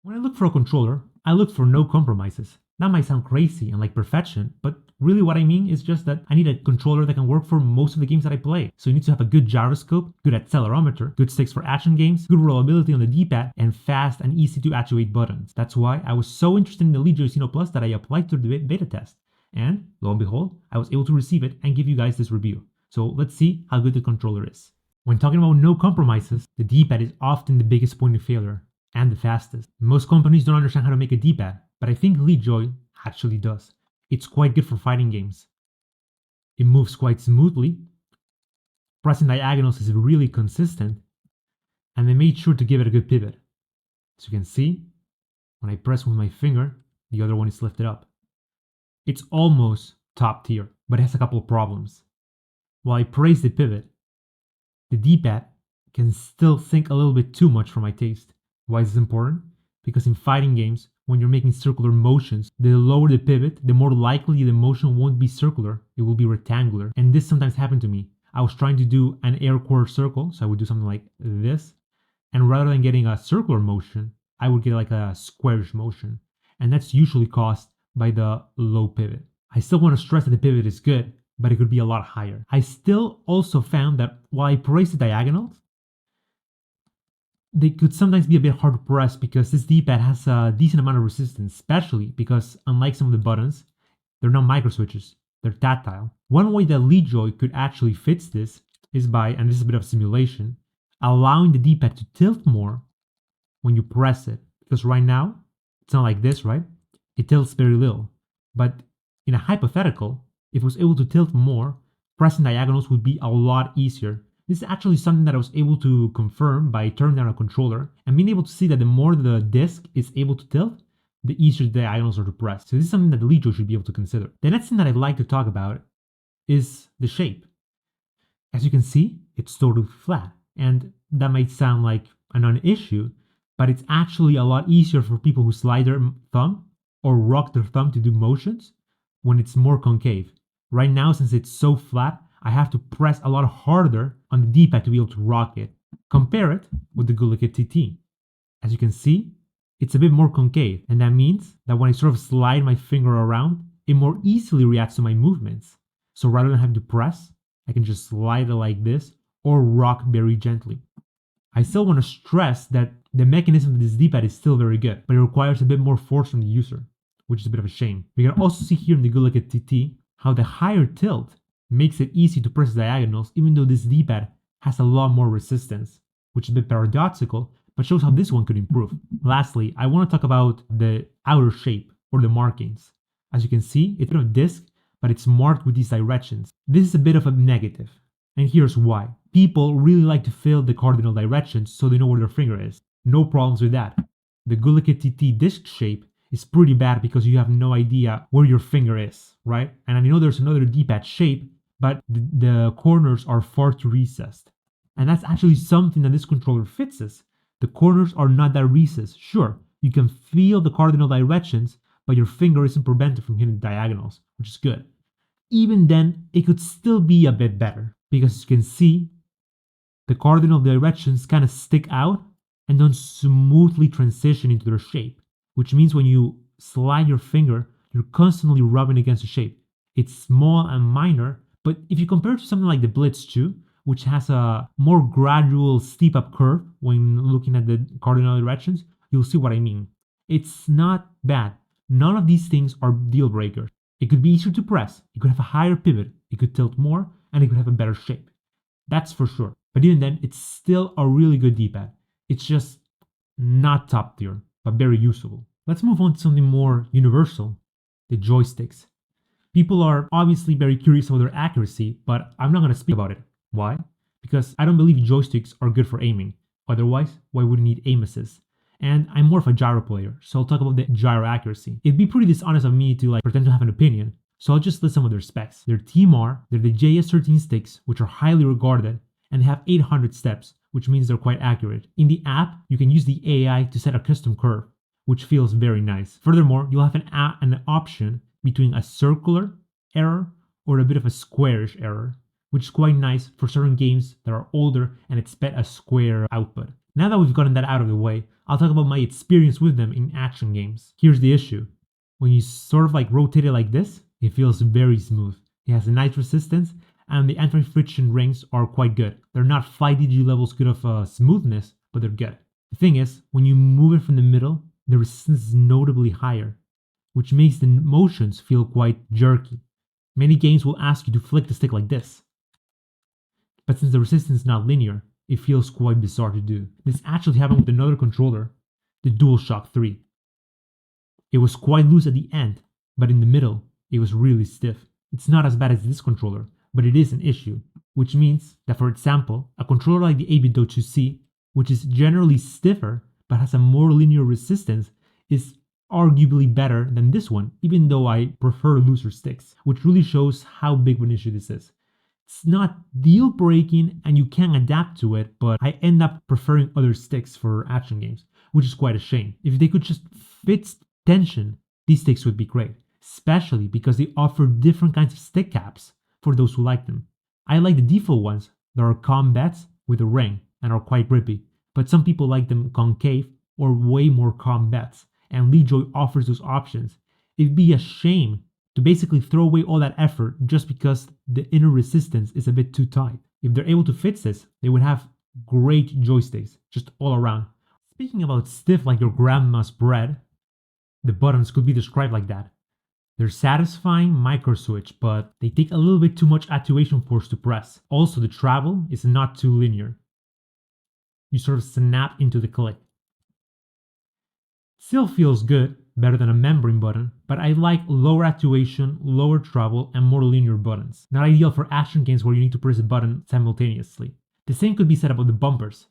When I look for a controller, I look for no compromises. That might sound crazy and like perfection, but really what I mean is just that I need a controller that can work for most of the games that I play. So you need to have a good gyroscope, good accelerometer, good sticks for action games, good rollability on the D-pad, and fast and easy to actuate buttons. That's why I was so interested in the Leadjoy Xeno Plus that I applied to the beta test. And lo and behold, I was able to receive it and give you guys this review. So let's see how good the controller is. When talking about no compromises, the D-pad is often the biggest point of failure and the fastest. Most companies don't understand how to make a D-pad, but I think Leadjoy actually does. It's quite good for fighting games. It moves quite smoothly, pressing diagonals is really consistent, and they made sure to give it a good pivot. As you can see, when I press with my finger, the other one is lifted up. It's almost top tier, but it has a couple of problems. While I praise the pivot, the D-pad can still sink a little bit too much for my taste. Why is this important? Because in fighting games, when you're making circular motions, the lower the pivot, the more likely the motion won't be circular, it will be rectangular. And this sometimes happened to me. I was trying to do an air quarter circle, so I would do something like this. And rather than getting a circular motion, I would get like a squarish motion. And that's usually caused by the low pivot. I still want to stress that the pivot is good, but it could be a lot higher. I still also found that while I praise the diagonals, they could sometimes be a bit hard to press because this D-pad has a decent amount of resistance, especially because unlike some of the buttons, they're not micro switches, they're tactile. One way that Leadjoy could actually fix this is by, and this is a bit of simulation, allowing the D-pad to tilt more when you press it. Because right now, it's not like this, right? It tilts very little. But in a hypothetical, if it was able to tilt more, pressing diagonals would be a lot easier. This is actually something that I was able to confirm by turning down a controller and being able to see that the more the disc is able to tilt, the easier the diagonals are to press. So this is something that the Leadjoy should be able to consider. The next thing that I'd like to talk about is the shape. As you can see, it's totally flat, and that might sound like a non-issue, but it's actually a lot easier for people who slide their thumb or rock their thumb to do motions when it's more concave. Right now, since it's so flat, I have to press a lot harder on the D-pad to be able to rock it. Compare it with the Gyroscope TT. As you can see, it's a bit more concave, and that means that when I sort of slide my finger around, it more easily reacts to my movements. So rather than having to press, I can just slide it like this or rock very gently. I still want to stress that the mechanism of this D-pad is still very good, but it requires a bit more force from the user, which is a bit of a shame. We can also see here in the Gyroscope TT how the higher tilt makes it easy to press diagonals, even though this D-pad has a lot more resistance, which is a bit paradoxical, but shows how this one could improve. Lastly, I want to talk about the outer shape, or the markings. As you can see, it's a bit of a disc, but it's marked with these directions. This is a bit of a negative, and here's why. People really like to fill the cardinal directions so they know where their finger is. No problems with that. The Gyroscope TT disc shape is pretty bad because you have no idea where your finger is, right? And I know there's another D-pad shape, but the corners are far too recessed. And that's actually something that this controller fixes. The corners are not that recessed. Sure, you can feel the cardinal directions, but your finger isn't prevented from hitting the diagonals, which is good. Even then, it could still be a bit better, because as you can see, the cardinal directions kind of stick out and don't smoothly transition into their shape, which means when you slide your finger, you're constantly rubbing against the shape. It's small and minor, but if you compare it to something like the Blitz 2, which has a more gradual steep up curve when looking at the cardinal directions, you'll see what I mean. It's not bad. None of these things are deal breakers. It could be easier to press, it could have a higher pivot, it could tilt more, and it could have a better shape. That's for sure. But even then, it's still a really good D-pad. It's just not top tier, but very usable. Let's move on to something more universal, the joysticks. People are obviously very curious about their accuracy, but I'm not going to speak about it. Why? Because I don't believe joysticks are good for aiming. Otherwise, why would you need aim assist? And I'm more of a gyro player, so I'll talk about the gyro accuracy. It'd be pretty dishonest of me to pretend to have an opinion, so I'll just list some of their specs. Their TMR, they're the JS13 sticks, which are highly regarded, and they have 800 steps, which means they're quite accurate. In the app, you can use the AI to set a custom curve, which feels very nice. Furthermore, you'll have an option between a circular error or a bit of a squarish error, which is quite nice for certain games that are older and expect a square output. Now that we've gotten that out of the way, I'll talk about my experience with them in action games. Here's the issue. When you sort of like rotate it like this, it feels very smooth. It has a nice resistance, and the anti-friction rings are quite good. They're not 5DG levels good of smoothness, but they're good. The thing is, when you move it from the middle, the resistance is notably higher, which makes the motions feel quite jerky. Many games will ask you to flick the stick like this, but since the resistance is not linear, it feels quite bizarre to do. This actually happened with another controller, the DualShock 3. It was quite loose at the end, but in the middle, it was really stiff. It's not as bad as this controller, but it is an issue, which means that, for example, a controller like the 8-bit Do 2C, which is generally stiffer but has a more linear resistance, is arguably better than this one, even though I prefer looser sticks, which really shows how big of an issue this is. It's not deal breaking and you can adapt to it, but I end up preferring other sticks for action games, which is quite a shame. If they could just fit tension, these sticks would be great, especially because they offer different kinds of stick caps for those who like them. I like the default ones that are convex with a ring and are quite grippy, but some people like them concave or way more convex, and Leadjoy offers those options. It'd be a shame to basically throw away all that effort just because the inner resistance is a bit too tight. If they're able to fix this, they would have great joysticks just all around. Speaking about stiff like your grandma's bread, the buttons could be described like that. They're satisfying micro switch, but they take a little bit too much actuation force to press. Also, the travel is not too linear. You sort of snap into the click. Still feels good, better than a membrane button, but I like lower actuation, lower travel, and more linear buttons. Not ideal for action games where you need to press a button simultaneously. The same could be said about the bumpers.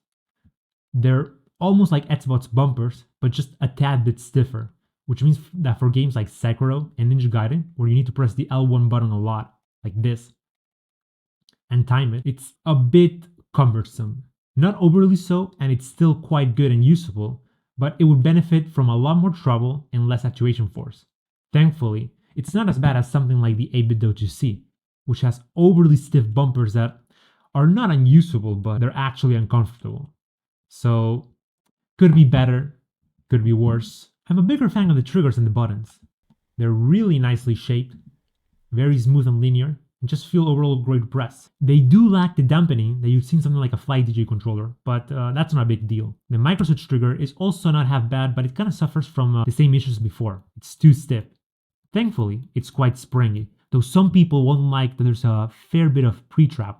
They're almost like Xbox bumpers, but just a tad bit stiffer, which means that for games like Sekiro and Ninja Gaiden, where you need to press the L1 button a lot, like this, and time it, it's a bit cumbersome. Not overly so, and it's still quite good and usable, but it would benefit from a lot more trouble and less actuation force. Thankfully, it's not as bad as something like the 8-bit Do 2C, which has overly stiff bumpers that are not unusable, but they're actually uncomfortable. So, could be better, could be worse. I'm a bigger fan of the triggers than the buttons. They're really nicely shaped, very smooth and linear, and just feel overall great press. They do lack the dampening that you'd see in something like a Fly DJ controller, but that's not a big deal. The microswitch trigger is also not half bad, but it kind of suffers from the same issues before. It's too stiff. Thankfully, it's quite springy, though some people won't like that there's a fair bit of pre-trap.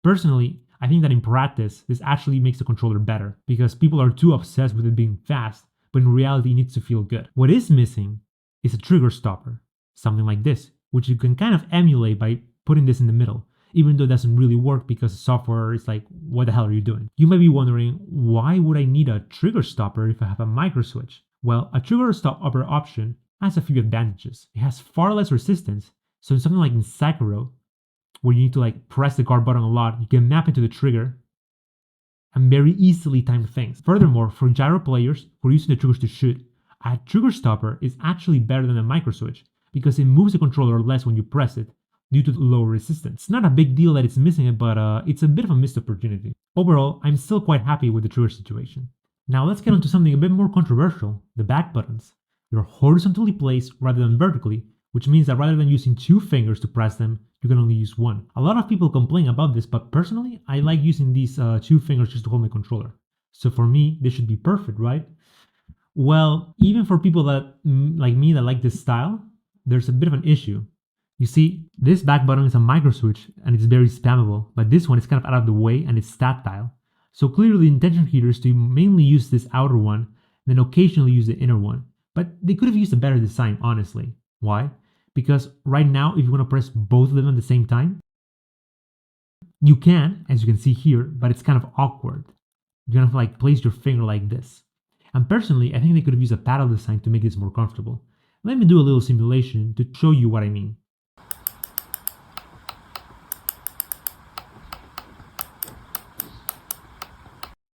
Personally, I think that in practice, this actually makes the controller better, because people are too obsessed with it being fast, but in reality it needs to feel good. What is missing is a trigger stopper, something like this, which you can kind of emulate by putting this in the middle, even though it doesn't really work because the software is like, what the hell are you doing? You might be wondering, why would I need a trigger stopper if I have a micro switch? Well, a trigger stopper option has a few advantages. It has far less resistance, so in something like in Sekiro, where you need to like press the guard button a lot, you can map it to the trigger and very easily time things. Furthermore, for gyro players who are using the triggers to shoot, a trigger stopper is actually better than a micro switch, because it moves the controller less when you press it due to the lower resistance. It's not a big deal that it's missing it, but it's a bit of a missed opportunity. Overall, I'm still quite happy with the trigger situation. Now let's get onto something a bit more controversial, the back buttons. They're horizontally placed rather than vertically, which means that rather than using 2 fingers to press them, you can only use 1. A lot of people complain about this, but personally, I like using these 2 fingers just to hold my controller. So for me, this should be perfect, right? Well, even for people that like me that like this style, there's a bit of an issue. You see, this back button is a micro switch and it's very spammable, but this one is kind of out of the way and it's tactile. So clearly the intention here is to mainly use this outer one, and then occasionally use the inner one. But they could have used a better design, honestly. Why? Because right now, if you want to press both of them at the same time, you can, as you can see here, but it's kind of awkward. You're gonna have to like place your finger like this. And personally, I think they could have used a paddle design to make this more comfortable. Let me do a little simulation to show you what I mean.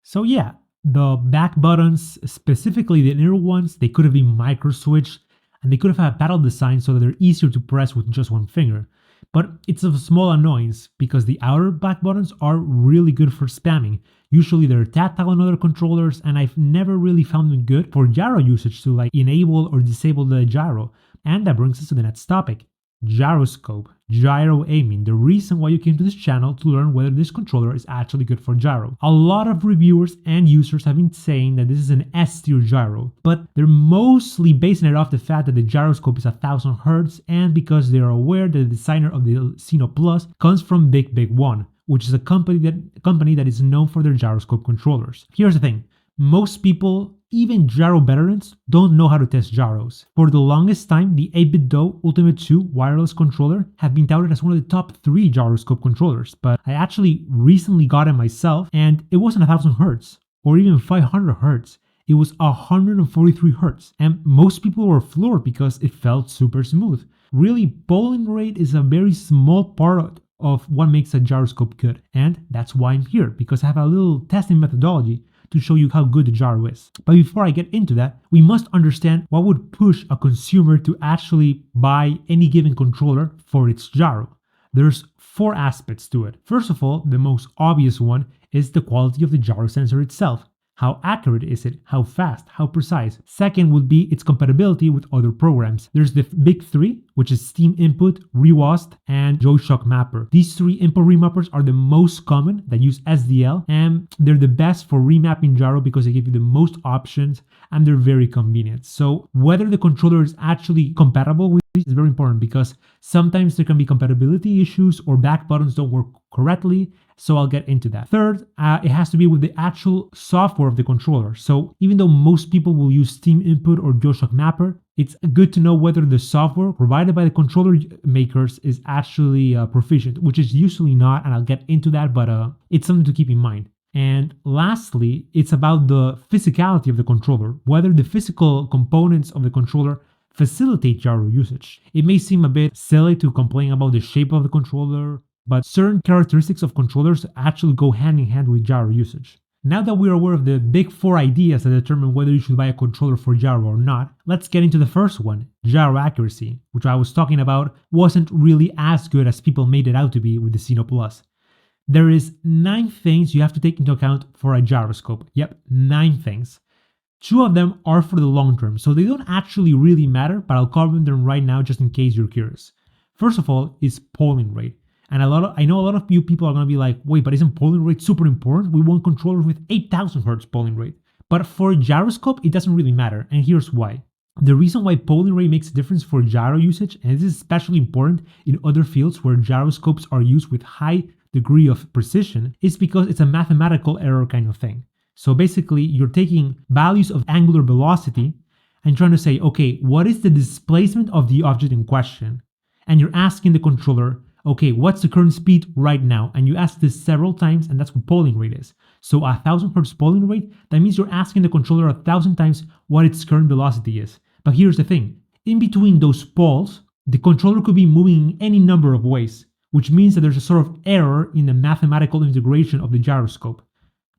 So yeah, the back buttons, specifically the inner ones, they could have been micro switched, and they could have had a paddle design so that they're easier to press with just one finger. But it's a small annoyance because the outer black buttons are really good for spamming. Usually they're tactile on other controllers, and I've never really found them good for gyro usage to like enable or disable the gyro. And that brings us to the next topic. Gyroscope, gyro aiming, the reason why you came to this channel to learn whether this controller is actually good for gyro. A lot of reviewers and users have been saying that this is an S-tier gyro, but they're mostly basing it off the fact that the gyroscope is 1000 Hz and because they are aware that the designer of the Xeno Plus comes from Big One, which is a company that is known for their gyroscope controllers. Here's the thing. Most people, even gyro veterans, don't know how to test gyros. For the longest time, the 8BitDo Ultimate 2 wireless controller have been touted as one of the top 3 gyroscope controllers, but I actually recently got it myself and it wasn't 1000 Hz or even 500 Hz. It was 143 Hz, and most people were floored because it felt super smooth. Really, polling rate is a very small part of what makes a gyroscope good, and that's why I'm here, because I have a little testing methodology to show you how good the gyro is. But before I get into that, we must understand what would push a consumer to actually buy any given controller for its gyro. There's 4 aspects to it. First of all, the most obvious one is the quality of the gyro sensor itself. How accurate is it? How fast? How precise? Second would be its compatibility with other programs. There's the big 3, which is Steam Input, ReWASD, and Joysticks Mapper. These 3 input remappers are the most common that use SDL, and they're the best for remapping gyro because they give you the most options and they're very convenient. So whether the controller is actually compatible with these is very important because sometimes there can be compatibility issues or back buttons don't work correctly. So I'll get into that. Third, it has to be with the actual software of the controller. So even though most people will use Steam Input or Joysticks Mapper, it's good to know whether the software provided by the controller makers is actually proficient, which is usually not, and I'll get into that, but it's something to keep in mind. And lastly, it's about the physicality of the controller, whether the physical components of the controller facilitate gyro usage. It may seem a bit silly to complain about the shape of the controller, but certain characteristics of controllers actually go hand in hand with gyro usage. Now that we're aware of the big 4 ideas that determine whether you should buy a controller for gyro or not, let's get into the first one, gyro accuracy, which I was talking about wasn't really as good as people made it out to be with the Xeno Plus. There is 9 things you have to take into account for a gyroscope. Yep, 9 things. 2 of them are for the long term, so they don't actually really matter, but I'll cover them right now just in case you're curious. First of all is polling rate. And I know a lot of you people are going to be like, wait, but isn't polling rate super important? We want controllers with 8000 Hz polling rate. But for a gyroscope, it doesn't really matter, and here's why. The reason why polling rate makes a difference for gyro usage, and this is especially important in other fields where gyroscopes are used with high degree of precision, is because it's a mathematical error kind of thing. So basically, you're taking values of angular velocity and trying to say, okay, what is the displacement of the object in question? And you're asking the controller, okay, what's the current speed right now? And you ask this several times, and that's what polling rate is. So 1000 Hz polling rate, that means you're asking the controller 1000 times what its current velocity is. But here's the thing, in between those poles, the controller could be moving in any number of ways, which means that there's a sort of error in the mathematical integration of the gyroscope.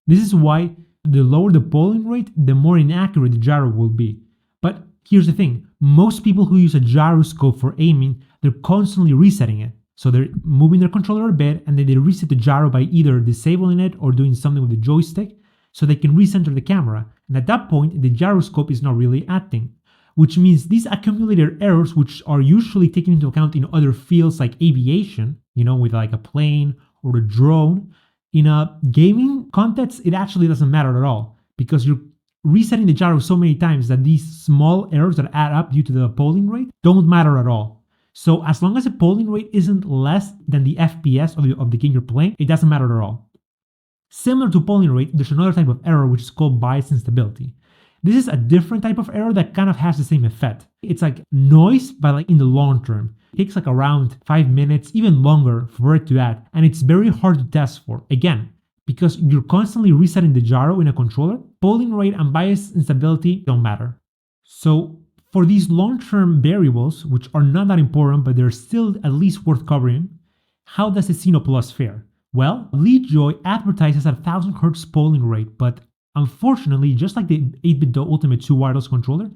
This is why the lower the polling rate, the more inaccurate the gyro will be. But here's the thing, most people who use a gyroscope for aiming, they're constantly resetting it. So they're moving their controller a bit and then they reset the gyro by either disabling it or doing something with the joystick so they can recenter the camera. And at that point, the gyroscope is not really acting, which means these accumulated errors, which are usually taken into account in other fields like aviation, with like a plane or a drone, in a gaming context, it actually doesn't matter at all because you're resetting the gyro so many times that these small errors that add up due to the polling rate don't matter at all. So as long as the polling rate isn't less than the FPS of the game you're playing, it doesn't matter at all. Similar to polling rate, there's another type of error which is called bias instability. This is a different type of error that kind of has the same effect. It's like noise, but like in the long term. It takes like around 5 minutes, even longer for it to add, and it's very hard to test for. Again, because you're constantly resetting the gyro in a controller, polling rate and bias instability don't matter. So for these long-term variables, which are not that important, but they're still at least worth covering, how does the Xeno Plus fare? Well, Leadjoy advertises at 1000 Hz polling rate, but unfortunately, just like the 8BitDo Ultimate 2 wireless controller,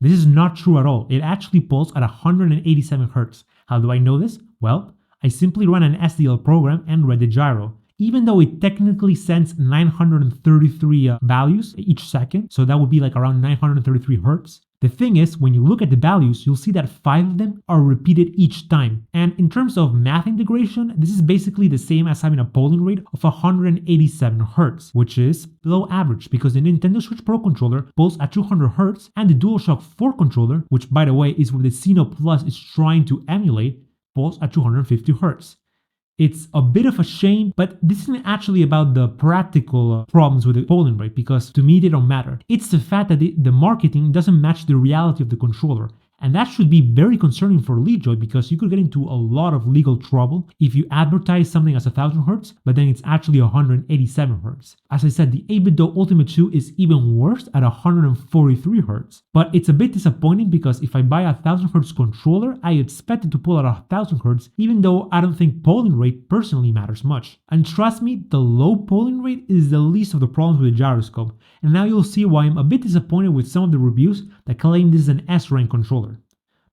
this is not true at all. It actually polls at 187 Hz. How do I know this? Well, I simply run an SDL program and read the gyro. Even though it technically sends 933 values each second, so that would be like around 933 hertz. The thing is, when you look at the values, you'll see that 5 of them are repeated each time. And in terms of math integration, this is basically the same as having a polling rate of 187 hertz, which is below average because the Nintendo Switch Pro controller polls at 200 hertz and the DualShock 4 controller, which by the way is what the Xeno Plus is trying to emulate, polls at 250 hertz. It's a bit of a shame, but this isn't actually about the practical problems with the polling rate because to me they don't matter. It's the fact that the marketing doesn't match the reality of the controller. And that should be very concerning for Leadjoy because you could get into a lot of legal trouble if you advertise something as 1000 Hz, but then it's actually 187 Hz. As I said, the 8BitDo Ultimate 2 is even worse at 143 Hz. But it's a bit disappointing because if I buy a 1000 Hz controller, I expect it to pull at 1000 Hz, even though I don't think polling rate personally matters much. And trust me, the low polling rate is the least of the problems with the gyroscope. And now you'll see why I'm a bit disappointed with some of the reviews that claim this is an S-rank controller.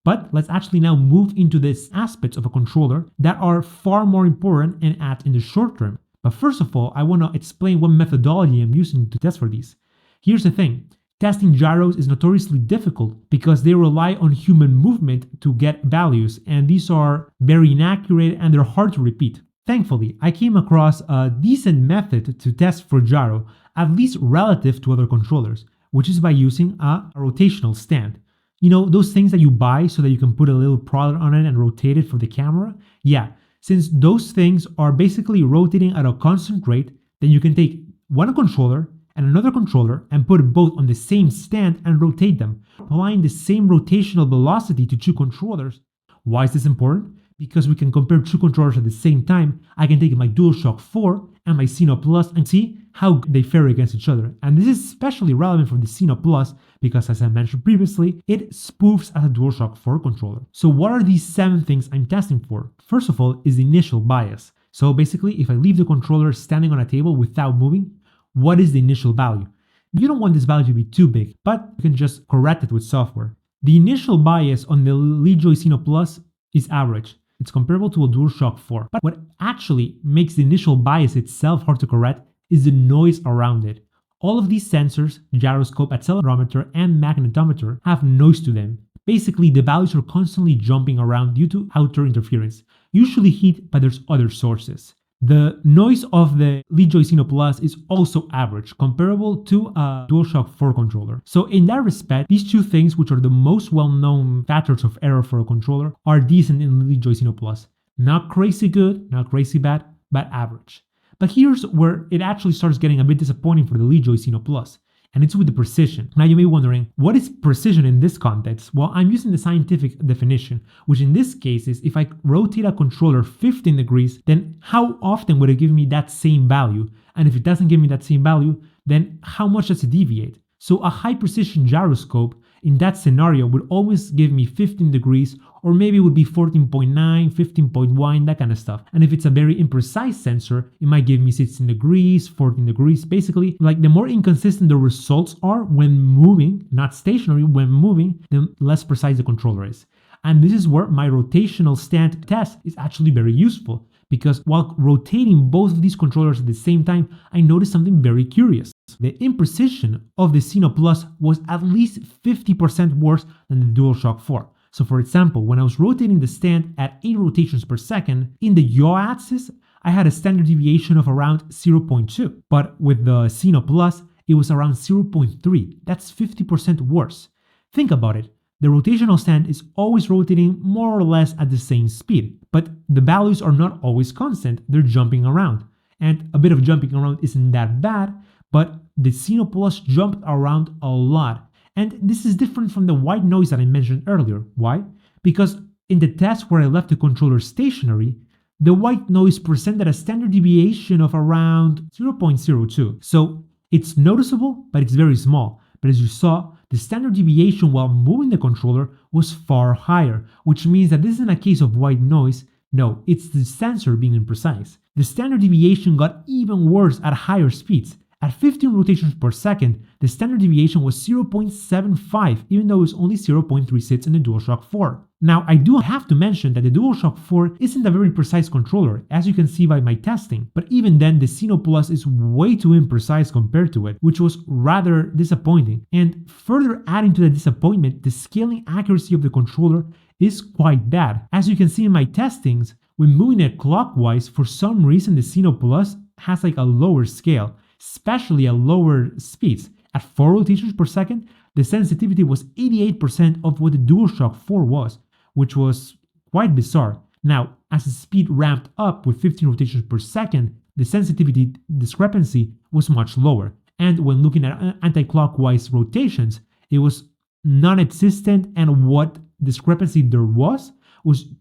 But let's actually now move into these aspects of a controller that are far more important and act in the short term. But first of all, I want to explain what methodology I'm using to test for these. Here's the thing. Testing gyros is notoriously difficult because they rely on human movement to get values, and these are very inaccurate and they're hard to repeat. Thankfully, I came across a decent method to test for gyro, at least relative to other controllers, which is by using a rotational stand. You know, those things that you buy so that you can put a little product on it and rotate it for the camera? Yeah, since those things are basically rotating at a constant rate, then you can take one controller and another controller and put both on the same stand and rotate them, applying the same rotational velocity to two controllers. Why is this important? Because we can compare two controllers at the same time. I can take my DualShock 4 and my Xeno Plus and see how they fare against each other. And this is especially relevant for the Xeno Plus because, as I mentioned previously, it spoofs as a DualShock 4 controller. So what are these 7 things I'm testing for? First of all is the initial bias. So basically, if I leave the controller standing on a table without moving, what is the initial value? You don't want this value to be too big, but you can just correct it with software. The initial bias on the Leadjoy Xeno Plus is average. It's comparable to a DualShock 4. But what actually makes the initial bias itself hard to correct is the noise around it. All of these sensors, gyroscope, accelerometer, and magnetometer, have noise to them. Basically, the values are constantly jumping around due to outer interference, usually heat, but there's other sources. The noise of the Leadjoy Xeno Plus is also average, comparable to a DualShock 4 controller. So in that respect, these two things, which are the most well-known factors of error for a controller, are decent in the Leadjoy Xeno Plus. Not crazy good, not crazy bad, but average. But here's where it actually starts getting a bit disappointing for the Leadjoy Xeno Plus, and it's with the precision. Now you may be wondering, what is precision in this context? Well, I'm using the scientific definition, which in this case is if I rotate a controller 15 degrees, then how often would it give me that same value? And if it doesn't give me that same value, then how much does it deviate? So a high precision gyroscope in that scenario would always give me 15 degrees, or maybe it would be 14.9, 15.1, that kind of stuff. And if it's a very imprecise sensor, it might give me 16 degrees, 14 degrees. Basically, like the more inconsistent the results are when moving, not stationary, when moving, the less precise the controller is. And this is where my rotational stand test is actually very useful, because while rotating both of these controllers at the same time, I noticed something very curious. The imprecision of the Xeno Plus was at least 50% worse than the DualShock 4. So for example, when I was rotating the stand at 8 rotations per second, in the yaw axis, I had a standard deviation of around 0.2. But with the Xeno Plus, it was around 0.3. That's 50% worse. Think about it. The rotational stand is always rotating more or less at the same speed, but the values are not always constant, they're jumping around. And a bit of jumping around isn't that bad, but the Xeno Plus jumped around a lot. And this is different from the white noise that I mentioned earlier. Why? Because in the test where I left the controller stationary, the white noise presented a standard deviation of around 0.02. So it's noticeable, but it's very small. But as you saw, the standard deviation while moving the controller was far higher, which means that this isn't a case of white noise. No, it's the sensor being imprecise. The standard deviation got even worse at higher speeds, At 15 rotations per second, the standard deviation was 0.75, even though it was only 0.36 in the DualShock 4. Now, I do have to mention that the DualShock 4 isn't a very precise controller, as you can see by my testing, but even then, the Xeno Plus is way too imprecise compared to it, which was rather disappointing. And further adding to the disappointment, the scaling accuracy of the controller is quite bad. As you can see in my testings, when moving it clockwise, for some reason the Xeno Plus has like a lower scale, especially at lower speeds. At 4 rotations per second, the sensitivity was 88% of what the DualShock 4 was, which was quite bizarre. Now, as the speed ramped up with 15 rotations per second, the sensitivity discrepancy was much lower. And when looking at anti-clockwise rotations, it was non-existent, and what discrepancy there was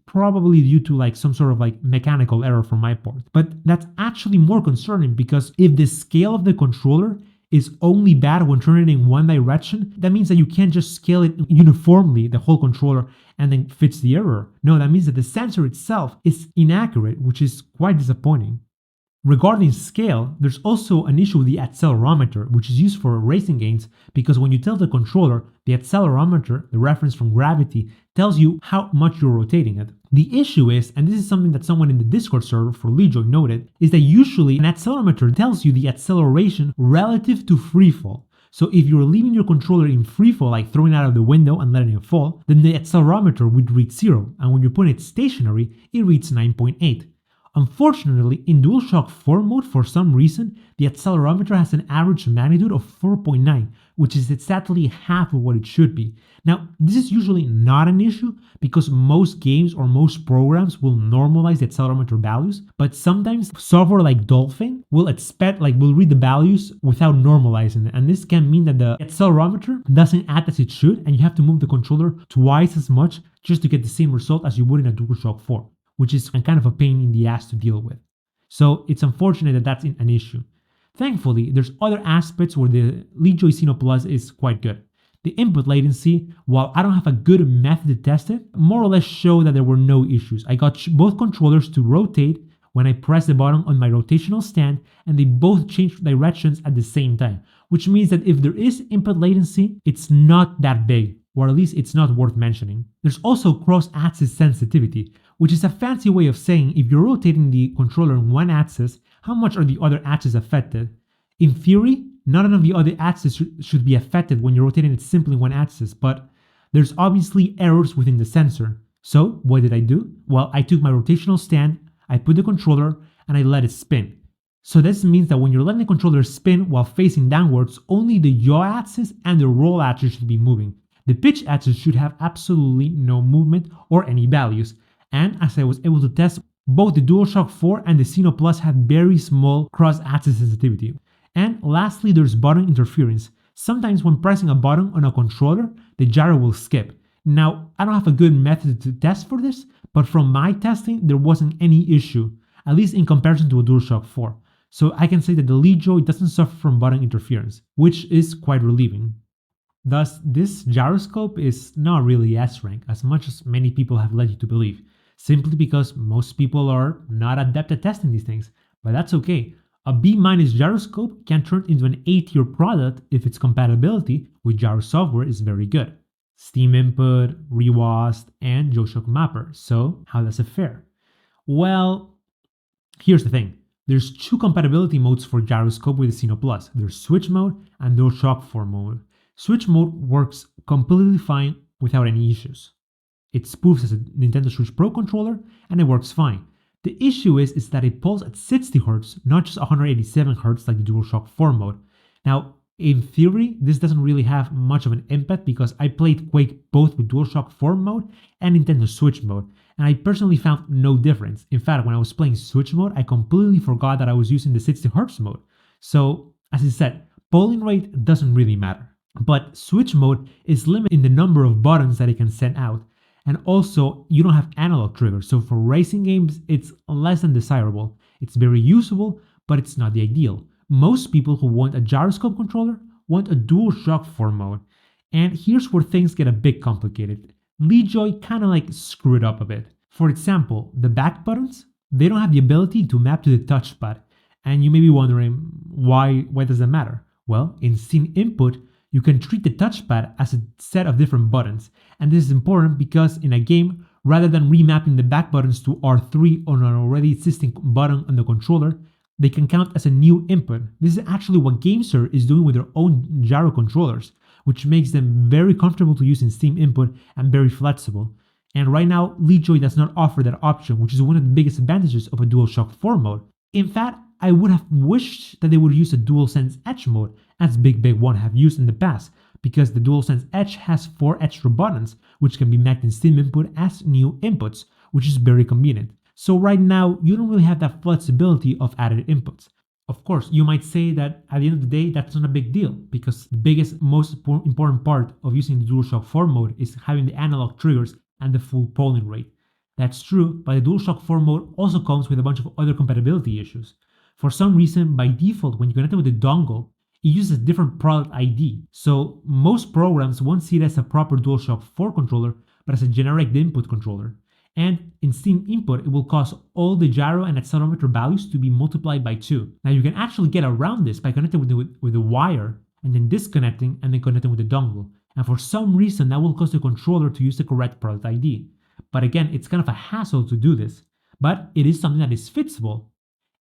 probably due to like some sort of like mechanical error from my part. But that's actually more concerning, because if the scale of the controller is only bad when turning in one direction, that means that you can't just scale it uniformly, the whole controller, and then fix the error. No, that means that the sensor itself is inaccurate, which is quite disappointing. Regarding scale, there's also an issue with the accelerometer, which is used for racing games, because when you tell the controller, the accelerometer, the reference from gravity, tells you how much you're rotating it. The issue is, and this is something that someone in the Discord server for Leadjoy noted, is that usually an accelerometer tells you the acceleration relative to freefall. So if you're leaving your controller in freefall, like throwing it out of the window and letting it fall, then the accelerometer would read 0, and when you put it stationary, it reads 9.8. Unfortunately, in DualShock 4 mode, for some reason, the accelerometer has an average magnitude of 4.9, which is exactly half of what it should be. Now, this is usually not an issue because most games or most programs will normalize the accelerometer values, but sometimes software like Dolphin will read the values without normalizing it, and this can mean that the accelerometer doesn't act as it should, and you have to move the controller twice as much just to get the same result as you would in a DualShock 4. Which is kind of a pain in the ass to deal with. So it's unfortunate that that's an issue. Thankfully, there's other aspects where the Leadjoy Xeno Plus is quite good. The input latency, while I don't have a good method to test it, more or less show that there were no issues. I got both controllers to rotate when I pressed the button on my rotational stand, and they both changed directions at the same time, which means that if there is input latency, it's not that big, or at least it's not worth mentioning. There's also cross-axis sensitivity, which is a fancy way of saying if you're rotating the controller in one axis, how much are the other axes affected? In theory, none of the other axes should be affected when you're rotating it simply in one axis, but there's obviously errors within the sensor. So what did I do? Well, I took my rotational stand, I put the controller, and I let it spin. So this means that when you're letting the controller spin while facing downwards, only the yaw axis and the roll axis should be moving. The pitch axis should have absolutely no movement or any values. And as I was able to test, both the DualShock 4 and the Xeno Plus had very small cross-axis sensitivity. And lastly, there's button interference. Sometimes when pressing a button on a controller, the gyro will skip. Now, I don't have a good method to test for this, but from my testing, there wasn't any issue, at least in comparison to a DualShock 4. So I can say that the Leadjoy doesn't suffer from button interference, which is quite relieving. Thus, this gyroscope is not really S-rank, as much as many people have led you to believe, simply because most people are not adept at testing these things, but that's okay. A B- gyroscope can turn into an A-tier product if its compatibility with gyro software is very good. Steam input, ReWASD, and Joysticks mapper. So how does it fare? Well, here's the thing. There's two compatibility modes for gyroscope with the Xeno Plus. There's switch mode and DualShock 4 mode. Switch mode works completely fine without any issues. It spoofs as a Nintendo Switch Pro controller and it works fine. The issue is that it pulls at 60 Hz, not just 187 Hz like the DualShock 4 mode. Now, in theory, this doesn't really have much of an impact because I played Quake both with DualShock 4 mode and Nintendo Switch mode, and I personally found no difference. In fact, when I was playing Switch mode, I completely forgot that I was using the 60 Hz mode. So, as I said, polling rate doesn't really matter. But Switch mode is limited in the number of buttons that it can send out. And also, you don't have analog triggers, so for racing games, it's less than desirable. It's very usable, but it's not the ideal. Most people who want a gyroscope controller want a DualShock 4 mode. And here's where things get a bit complicated. Leadjoy kinda like screwed up a bit. For example, the back buttons, they don't have the ability to map to the touchpad. And you may be wondering, why does that matter? Well, in scene input, you can treat the touchpad as a set of different buttons. And this is important because in a game, rather than remapping the back buttons to R3 on an already existing button on the controller, they can count as a new input. This is actually what GameSir is doing with their own gyro controllers, which makes them very comfortable to use in Steam input and very flexible. And right now, Leadjoy does not offer that option, which is one of the biggest advantages of a DualShock 4 mode. In fact, I would have wished that they would use a DualSense Edge mode, as Big Big One have used in the past, because the DualSense Edge has 4 extra buttons, which can be mapped in Steam input as new inputs, which is very convenient. So right now, you don't really have that flexibility of added inputs. Of course, you might say that at the end of the day, that's not a big deal, because the biggest, most important part of using the DualShock 4 mode is having the analog triggers and the full polling rate. That's true, but the DualShock 4 mode also comes with a bunch of other compatibility issues. For some reason, by default, when you connect it with the dongle, it uses a different product ID. So most programs won't see it as a proper DualShock 4 controller, but as a generic input controller. And in Steam input, it will cause all the gyro and accelerometer values to be multiplied by 2. Now you can actually get around this by connecting with the wire, and then disconnecting, and then connecting with the dongle. And for some reason, that will cause the controller to use the correct product ID. But again, it's kind of a hassle to do this. But it is something that is fixable.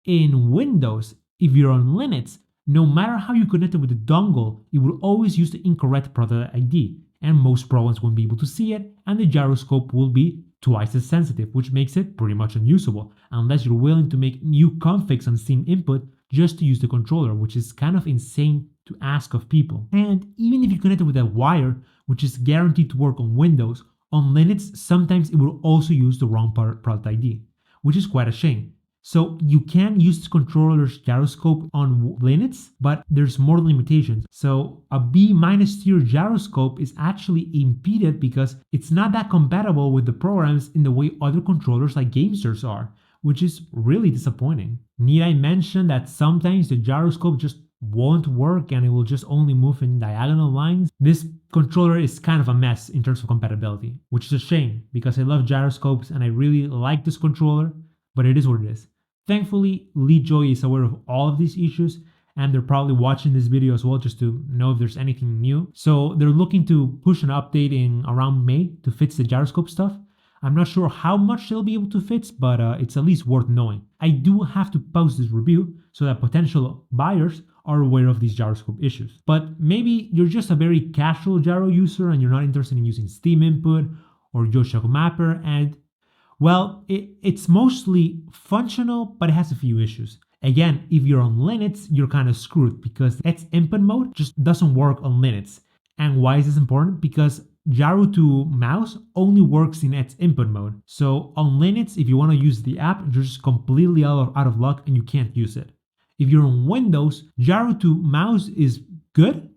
In Windows, if you're on Linux, no matter how you connect it with the dongle, it will always use the incorrect product ID, and most programs won't be able to see it, and the gyroscope will be twice as sensitive, which makes it pretty much unusable, unless you're willing to make new configs on Steam input just to use the controller, which is kind of insane to ask of people. And even if you connect it with a wire, which is guaranteed to work on Windows, on Linux, sometimes it will also use the wrong product ID, which is quite a shame. So you can use the controller's gyroscope on Linux, but there's more limitations. So a B- tier gyroscope is actually impeded because it's not that compatible with the programs in the way other controllers like GameSir's are, which is really disappointing. Need I mention that sometimes the gyroscope just won't work and it will just only move in diagonal lines? This controller is kind of a mess in terms of compatibility, which is a shame because I love gyroscopes and I really like this controller, but it is what it is. Thankfully, Leadjoy is aware of all of these issues, and they're probably watching this video as well just to know if there's anything new. So they're looking to push an update in around May to fix the gyroscope stuff. I'm not sure how much they'll be able to fix, but it's at least worth knowing. I do have to post this review so that potential buyers are aware of these gyroscope issues. But maybe you're just a very casual gyro user and you're not interested in using Steam input or Joysticks mapper, and well, it's mostly functional, but it has a few issues. Again, if you're on Linux, you're kind of screwed because its input mode just doesn't work on Linux. And why is this important? Because gyro to mouse only works in its input mode. So on Linux, if you want to use the app, you're just completely out of luck and you can't use it. If you're on Windows, gyro to mouse is good.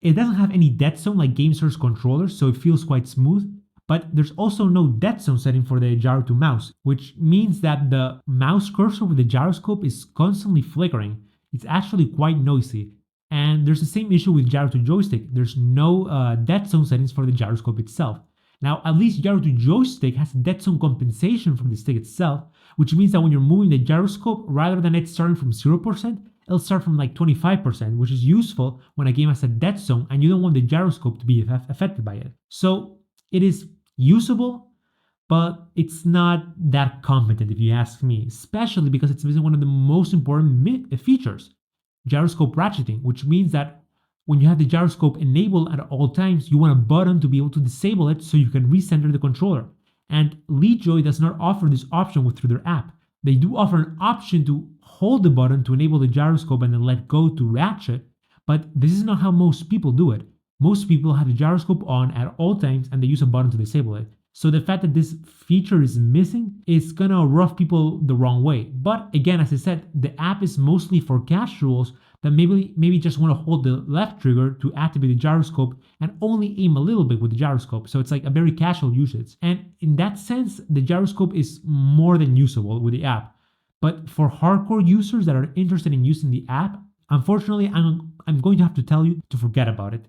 It doesn't have any dead zone like GameSir's controllers, so it feels quite smooth. But there's also no dead zone setting for the gyro to mouse, which means that the mouse cursor with the gyroscope is constantly flickering. It's actually quite noisy. And there's the same issue with gyro to joystick. There's no dead zone settings for the gyroscope itself. Now, at least gyro to joystick has dead zone compensation from the stick itself, which means that when you're moving the gyroscope, rather than it starting from 0%, it'll start from like 25%, which is useful when a game has a dead zone and you don't want the gyroscope to be affected by it. So it is usable, but it's not that competent if you ask me, especially because it's missing one of the most important features, gyroscope ratcheting, which means that when you have the gyroscope enabled at all times, you want a button to be able to disable it so you can recenter the controller. And Leadjoy does not offer this option through their app. They do offer an option to hold the button to enable the gyroscope and then let go to ratchet, but this is not how most people do it. Most people have the gyroscope on at all times and they use a button to disable it. So the fact that this feature is missing is gonna rub people the wrong way. But again, as I said, the app is mostly for casuals that maybe just want to hold the left trigger to activate the gyroscope and only aim a little bit with the gyroscope. So it's like a very casual usage. And in that sense, the gyroscope is more than usable with the app. But for hardcore users that are interested in using the app, unfortunately, I'm going to have to tell you to forget about it.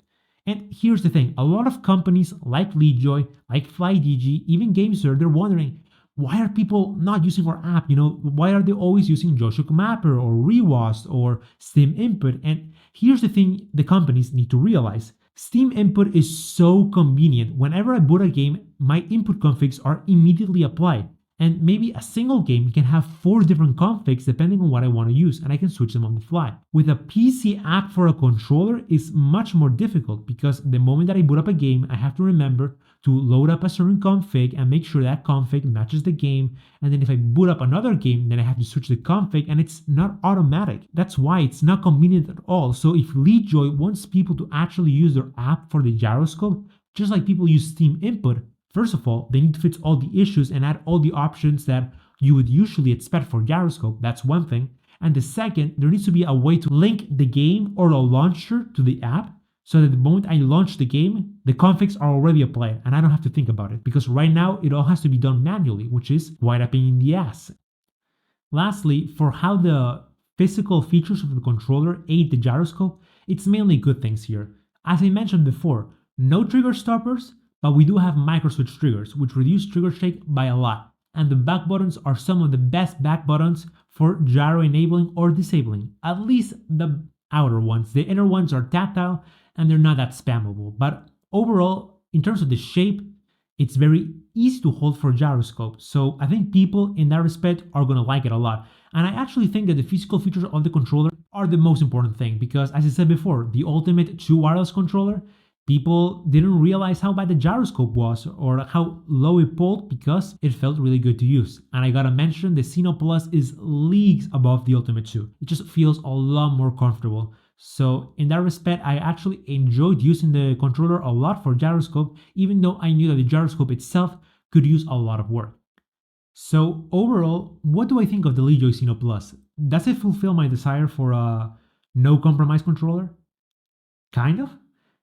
And here's the thing, a lot of companies like Leadjoy, like FlyDG, even GameSir, they're wondering, why are people not using our app? Why are they always using Joysticks Mapper or Rewast or Steam Input? And here's the thing the companies need to realize. Steam Input is so convenient. Whenever I boot a game, my input configs are immediately applied. And maybe a single game can have 4 different configs depending on what I want to use, and I can switch them on the fly. With a PC app for a controller, it's much more difficult because the moment that I boot up a game, I have to remember to load up a certain config and make sure that config matches the game. And then if I boot up another game, then I have to switch the config, and it's not automatic. That's why it's not convenient at all. So if Leadjoy wants people to actually use their app for the gyroscope, just like people use Steam Input, first of all, they need to fix all the issues and add all the options that you would usually expect for Gyroscope. That's one thing. And the second, there needs to be a way to link the game or the launcher to the app so that the moment I launch the game, the configs are already applied and I don't have to think about it. Because right now, it all has to be done manually, which is quite a pain in the ass. Lastly, for how the physical features of the controller aid the gyroscope, it's mainly good things here. As I mentioned before, no trigger stoppers, but we do have microswitch triggers, which reduce trigger shake by a lot. And the back buttons are some of the best back buttons for gyro enabling or disabling, at least the outer ones. The inner ones are tactile and they're not that spammable. But overall, in terms of the shape, it's very easy to hold for gyroscope. So I think people in that respect are going to like it a lot. And I actually think that the physical features of the controller are the most important thing because, as I said before, the ultimate 2 wireless controller, people didn't realize how bad the gyroscope was or how low it pulled because it felt really good to use. And I gotta mention, the Xeno Plus is leagues above the Ultimate 2. It just feels a lot more comfortable. So in that respect, I actually enjoyed using the controller a lot for gyroscope, even though I knew that the gyroscope itself could use a lot of work. So overall, what do I think of the Leadjoy Xeno Plus? Does it fulfill my desire for a no compromise controller? Kind of.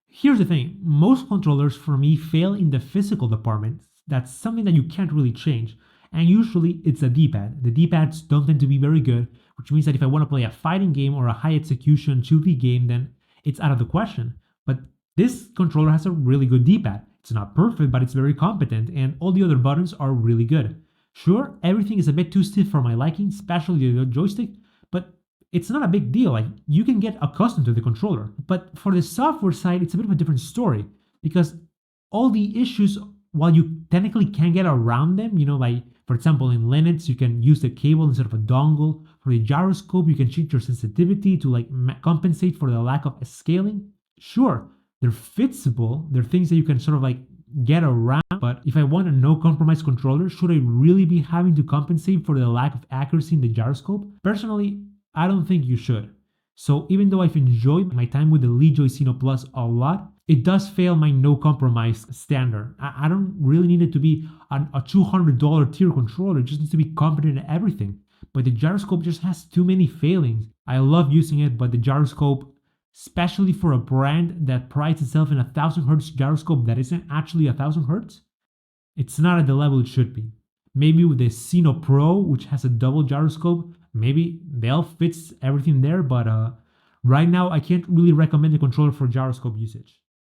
Here's the thing, most controllers for me fail in the physical department. That's something that you can't really change. And usually it's a D-pad. The D-pads don't tend to be very good, which means that if I want to play a fighting game or a high execution 2D game, then it's out of the question. But this controller has a really good D-pad. It's not perfect, but it's very competent, and all the other buttons are really good. Sure, everything is a bit too stiff for my liking, especially the joystick, but it's not a big deal. Like, you can get accustomed to the controller. But for the software side, it's a bit of a different story because all the issues, while you technically can get around them, like, for example, in Linux, you can use the cable instead of a dongle. For the gyroscope, you can change your sensitivity to compensate for the lack of scaling. Sure, they're fixable. They're things that you can sort of get around. But if I want a no compromise controller, should I really be having to compensate for the lack of accuracy in the gyroscope? Personally, I don't think you should. So even though I've enjoyed my time with the Leadjoy Xeno Plus a lot, it does fail my no compromise standard. I don't really need it to be a $200 tier controller. It just needs to be competent at everything. But the gyroscope just has too many failings. I love using it, but the gyroscope, especially for a brand that prides itself in a 1000 Hz gyroscope that isn't actually 1000 Hz, it's not at the level it should be. Maybe with the Xeno Pro, which has a double gyroscope, maybe they'll fix everything there, but right now I can't really recommend the controller for gyroscope usage.